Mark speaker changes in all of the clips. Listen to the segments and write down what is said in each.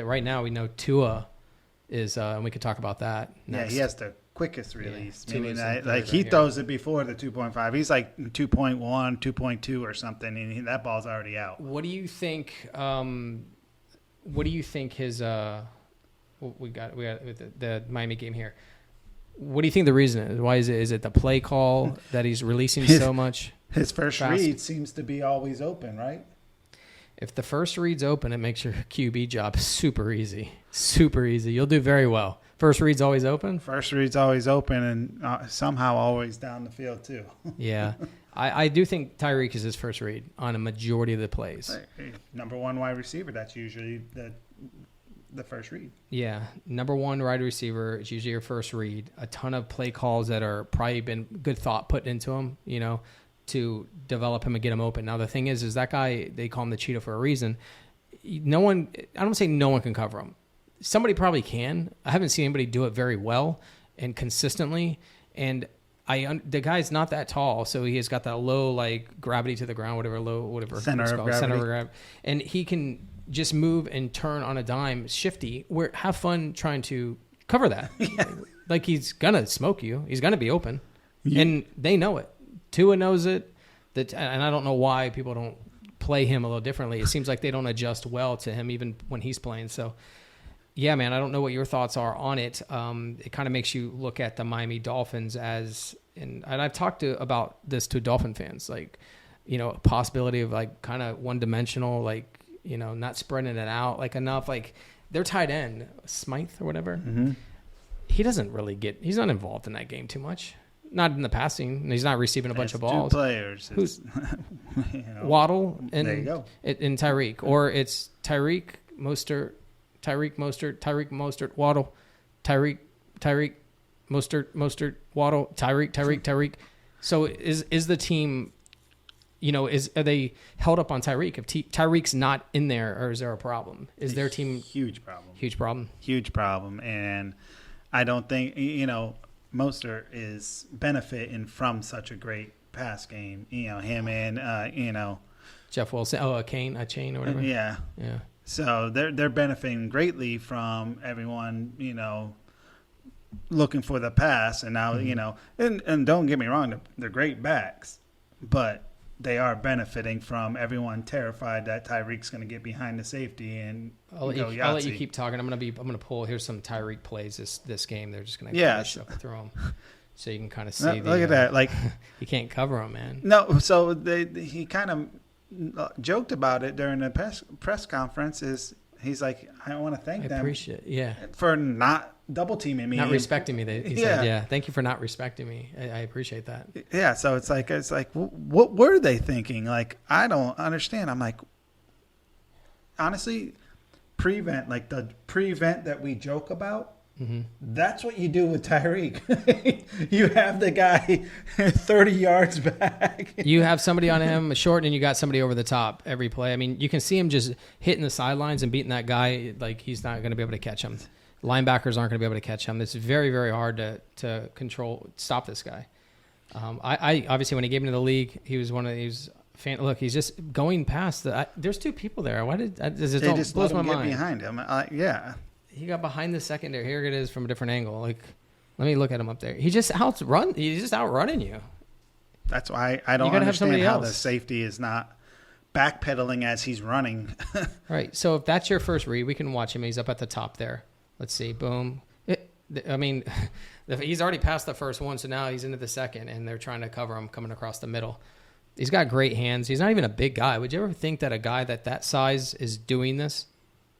Speaker 1: Right now, we know Tua is, and we could talk about that next.
Speaker 2: Yeah, he has the quickest release.
Speaker 1: Yeah,
Speaker 2: Meaning that, he throws it before the 2.5. He's like 2.1, 2.2 or something, and that ball's already out.
Speaker 1: What do you think? His? We got the Miami game here. What do you think the reason is? Why is it? Is it the play call that he's releasing so much?
Speaker 2: His first read seems to be always open, right?
Speaker 1: If the first read's open, it makes your QB job super easy. Super easy. You'll do very well. First read's always open?
Speaker 2: First read's always open and somehow always down the field too.
Speaker 1: Yeah. I do think Tyreek is his first read on a majority of the plays.
Speaker 2: Number one wide receiver, that's usually the first read.
Speaker 1: Yeah. Number one wide receiver is usually your first read. A ton of play calls that are probably been good thought put into him, to develop him and get him open. Now, the thing is that guy, they call him the cheetah for a reason. I don't say no one can cover him. Somebody probably can. I haven't seen anybody do it very well and consistently. And the guy's not that tall, so he has got that low, gravity to the ground, whatever
Speaker 2: center of gravity.
Speaker 1: And he can just move and turn on a dime, shifty. Have fun trying to cover that. Yeah. He's gonna smoke you. He's gonna be open, and they know it. Tua knows it. And I don't know why people don't play him a little differently. It seems like they don't adjust well to him even when he's playing. So, yeah, man, I don't know what your thoughts are on it. It kind of makes you look at the Miami Dolphins and I've talked about this to Dolphin fans, a possibility of kind of one-dimensional, not spreading it out enough. Their tight end, Smythe or whatever,
Speaker 2: mm-hmm.
Speaker 1: He's not involved in that game too much. Not in the passing. He's not receiving a bunch of balls.
Speaker 2: Two players.
Speaker 1: Who's Waddle and
Speaker 2: there you go.
Speaker 1: And Tyreek, or it's Tyreek Mostert, Waddle, Tyreek Mostert, Waddle, Tyreek. So is the team, are they held up on Tyreek? If Tyreek's not in there, or is there a problem? Is their team
Speaker 2: huge problem?
Speaker 1: Huge problem.
Speaker 2: And I don't think Mostert is benefiting from such a great pass game. Him and
Speaker 1: Jeff Wilson. Oh, a chain or whatever.
Speaker 2: Yeah. So they're benefiting greatly from everyone, looking for the pass. And now,
Speaker 1: mm-hmm.
Speaker 2: and don't get me wrong, they're great backs, but they are benefiting from everyone terrified that Tyreek's going to get behind the safety and
Speaker 1: I'll let you keep talking. I'm gonna pull. Here's some Tyreek plays this game. They're just gonna shuffle through them, so you can kind of see.
Speaker 2: Look at that!
Speaker 1: You can't cover them, man.
Speaker 2: No, so he kind of joked about it during the press conference. He's like, I want to thank them. For not double teaming me,
Speaker 1: not respecting me. He said, thank you for not respecting me. I appreciate that.
Speaker 2: Yeah, so it's like, what were they thinking? I don't understand. I'm like, honestly, prevent the prevent that we joke about.
Speaker 1: Mm-hmm.
Speaker 2: That's what you do with Tyreek. You have the guy 30 yards back.
Speaker 1: You have somebody on him short, and you got somebody over the top every play. I mean, you can see him just hitting the sidelines and beating that guy. He's not going to be able to catch him. Linebackers aren't going to be able to catch him. It's very, very hard to stop this guy. I obviously, when he came into the league, he was look, he's just going past there's two people there. Why does it
Speaker 2: just
Speaker 1: blows my
Speaker 2: get
Speaker 1: mind
Speaker 2: behind him? Yeah.
Speaker 1: He got behind the secondary. Here it is from a different angle. Let me look at him up there. He's just outrunning you.
Speaker 2: That's why I don't understand how the safety is not backpedaling as he's running.
Speaker 1: Right. So if that's your first read, we can watch him. He's up at the top there. Let's see. Boom. He's already passed the first one, so now he's into the second, and they're trying to cover him coming across the middle. He's got great hands. He's not even a big guy. Would you ever think that a guy that size is doing this?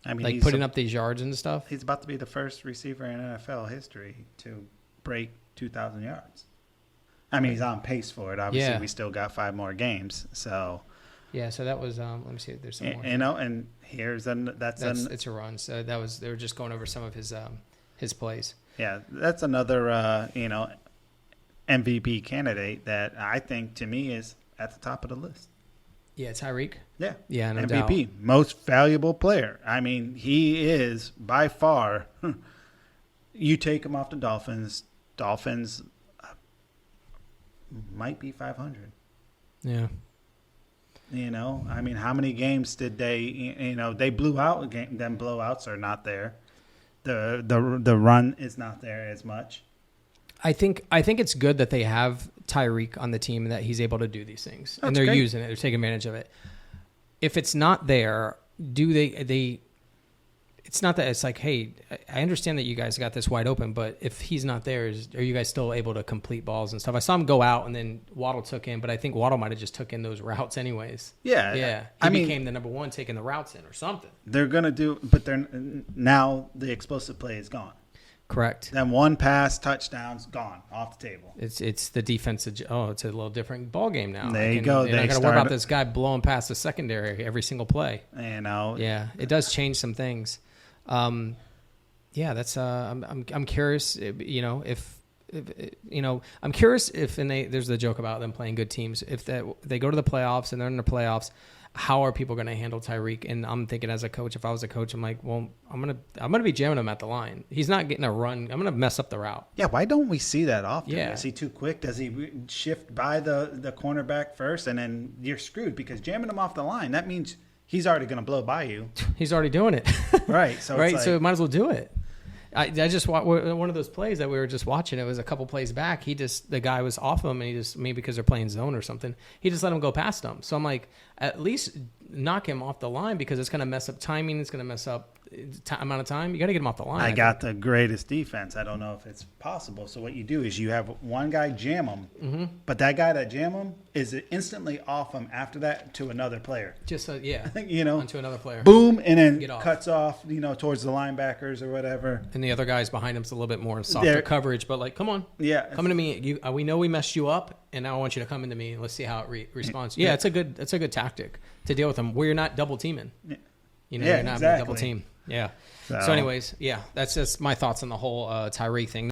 Speaker 2: I mean,
Speaker 1: putting up these yards and stuff.
Speaker 2: He's about to be the first receiver in NFL history to break 2,000 yards. I mean, he's on pace for it. Obviously, we still got 5 more games. So,
Speaker 1: yeah. So that was. Let me see. There's some more.
Speaker 2: And here's
Speaker 1: it's a run. So they were just going over some of his plays.
Speaker 2: Yeah, that's another MVP candidate that I think to me is at the top of the list.
Speaker 1: Yeah, Tyreek.
Speaker 2: Yeah.
Speaker 1: Yeah, no
Speaker 2: MVP,
Speaker 1: doubt.
Speaker 2: most valuable player. I mean, he is by far. You take him off the Dolphins. Dolphins might be 500.
Speaker 1: Yeah.
Speaker 2: You know, I mean, how many games did they blew out a game? Them blowouts are not there. The run is not there as much.
Speaker 1: I think it's good that they have Tyreek on the team and that he's able to do these things.
Speaker 2: That's
Speaker 1: and they're
Speaker 2: great.
Speaker 1: using it. They're taking advantage of it. If it's not there, do they it's not that it's like, hey, I understand that you guys got this wide open, but if he's not there, are you guys still able to complete balls and stuff? I saw him go out and then Waddle took in, but I think Waddle might have just took in those routes anyways.
Speaker 2: Yeah.
Speaker 1: He became the number one taking the routes in or something.
Speaker 2: They're going to do, but now the explosive play is gone.
Speaker 1: Correct.
Speaker 2: Then one pass, touchdowns, gone off the table.
Speaker 1: It's the defensive. Oh, it's a little different ball game now.
Speaker 2: There you go.
Speaker 1: They're not going to worry about this guy blowing past the secondary every single play.
Speaker 2: You know.
Speaker 1: Yeah, it does change some things. That's. I'm curious. You know, if I'm curious if there's the joke about them playing good teams. If they go to the playoffs and they're in the playoffs, how are people going to handle Tyreek? And I'm thinking as a coach, if I was a coach, I'm like, well, I'm gonna be jamming him at the line. He's not getting a run. I'm gonna mess up the route.
Speaker 2: Yeah, why don't we see that often?
Speaker 1: Yeah.
Speaker 2: Is he too quick? Does he shift by the cornerback first, and then you're screwed because jamming him off the line, that means he's already going to blow by you.
Speaker 1: He's already doing it.
Speaker 2: Right. So
Speaker 1: right.
Speaker 2: It's
Speaker 1: So might as well do it. I just one of those plays that we were just watching. It was a couple plays back. The guy was off him, and he just, maybe because they're playing zone or something, he just let him go past him. So I'm like, at least knock him off the line because it's going to mess up timing. It's going to mess up amount of time. You got to get him off the line.
Speaker 2: I got the greatest defense. I don't know if it's possible. So what you do is you have one guy jam him, but that guy that jam him is instantly off him after that to another player.
Speaker 1: Just
Speaker 2: onto
Speaker 1: another player.
Speaker 2: Boom, and then cuts off, towards the linebackers or whatever.
Speaker 1: And the other guys behind him's a little bit more softer coverage, but like, come on, come into me. We know we messed you up, and now I want you to come into me and let's see how it responds. Yeah, it's a good tactic to deal with them where you're not double teaming. You're not double team. Yeah. So anyways, that's just my thoughts on the whole Tyreek thing.